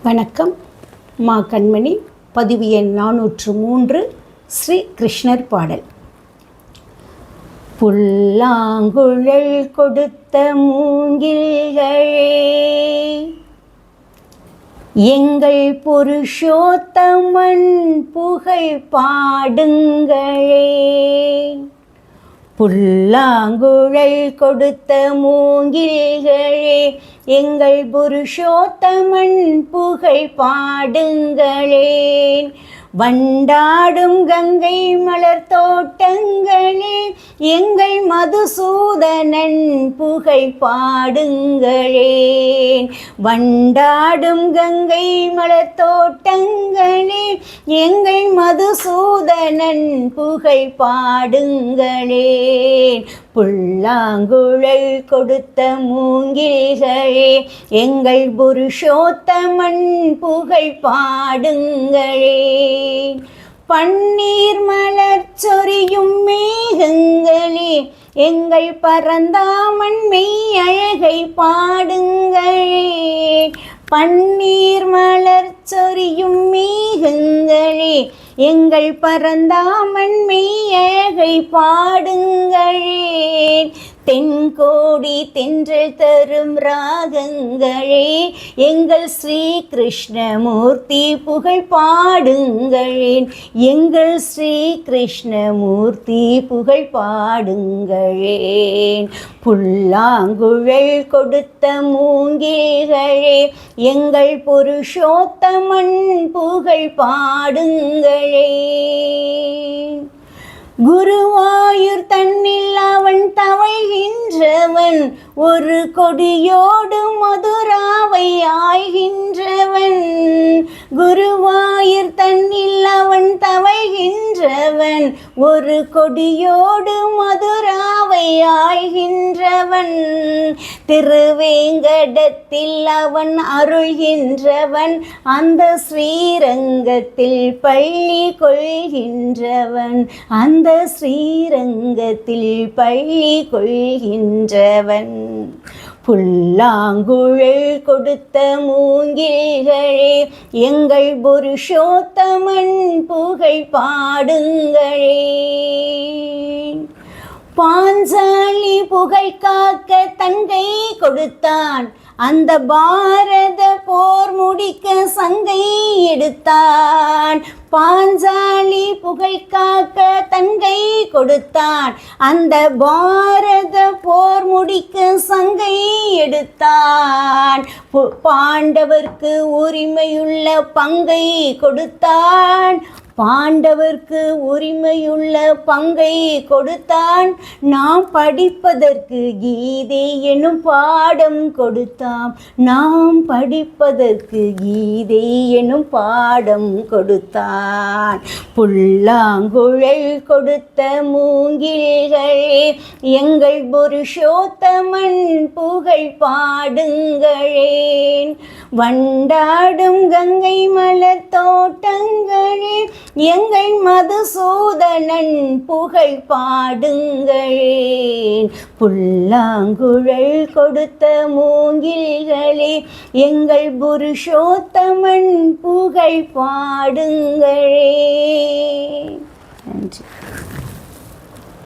வணக்கம். மா கண்மணி, பதிவு எண் 403, ஸ்ரீ கிருஷ்ணர் பாடல். புல்லாங்குழல் கொடுத்த மூங்கில்களே, எங்கள் புருஷோத்தமன் புகழ் பாடுங்களே. புல்லாங்குழல் கொடுத்த மூங்கில்களே, எங்கள் புருஷோத்தமன் புகழ் பாடுங்களேன். வண்டாடும் கங்கை மலர் தோட்டங்களே, எங்கள் மதுசூதனன் புகழ் பாடுங்களேன். வண்டாடும் கங்கை மலர் தோட்டங்களே, எங்கள் மதுசூதனன் புகழ் பாடுங்களேன். புல்லாங்குழல் கொடுத்த மூங்கில்களே, எங்கள் புருஷோத்தமன் புகழ் பாடுங்களேன். பன்னீர் மலர் சொரியும் மேகங்களே, எங்கள் பரந்தாமன் மெய் அழகை பாடுங்களேன். பன்னீர் மலர் சொரியும் மேகங்களே, எங்கள் பரந்தாமன் மெய் அழகை பாடுங்களேன். தென்கோடி தென்றல் தரும் ராகங்களே, எங்கள் ஸ்ரீ கிருஷ்ணமூர்த்தி புகழ் பாடுங்களேன். எங்கள் ஸ்ரீ கிருஷ்ணமூர்த்தி புகழ் பாடுங்களேன். புல்லாங்குழல் கொடுத்த மூங்கில்களே, எங்கள் புருஷோத்தமன் புகழ் பாடுங்களேன். குருவாயூர் தன்னில் அவன் தவழ்கின்றவன், ஒரு கொடியோடு மதுராவை ஆய்கின்றவன். குருவாயூர் தன்னில் அவன் தவழ்கின்றவன், ஒரு கொடியோடு மதுராவை ஆய்கின்றவன். திருவேங்கடத்தில் அவன் அருள்கின்றவன், அந்த ஸ்ரீரங்கத்தில் பள்ளி கொள்கின்றவன். அந்த ஸ்ரீரங்கத்தில் பள்ளி கொள்கின்றவன். புல்லாங்குழல் கொடுத்த மூங்கில்களே, எங்கள் புருஷோத்தமன் புகழ் பாடுங்களேன். பாஞ்சாலி புகழ் காக்க தங்கை கொடுத்தான், அந்த பாரத போர் முடிக்க சங்கை எடுத்தான். பாஞ்சாலி புகழ் காக்க தங்கை கொடுத்தான், அந்த பாரத போர் முடிக்க சங்கை எடுத்தான். பாண்டவர்க்கு உரிமையுள்ள பங்கை கொடுத்தான். பாண்டவர்க்கு உரிமையுள்ள பங்கை கொடுத்தான். நாம் படிப்பதற்கு கீதை எனும் பாடம் கொடுத்தான். நாம் படிப்பதற்கு கீதை எனும் பாடம் கொடுத்தான். புல்லாங்குழல் கொடுத்த மூங்கில்களே, எங்கள் புருஷோத்தமன் புகழ் பாடுங்களேன். வண்டாடும் கங்கை மலர் தோட்டங்களே, எங்கள் மதுசூதனன் புகழ் பாடுங்களேன். புல்லாங்குழல் கொடுத்த மூங்கில்களே, எங்கள் புருஷோத்தமன் புகழ் பாடுங்களேன். நன்றி.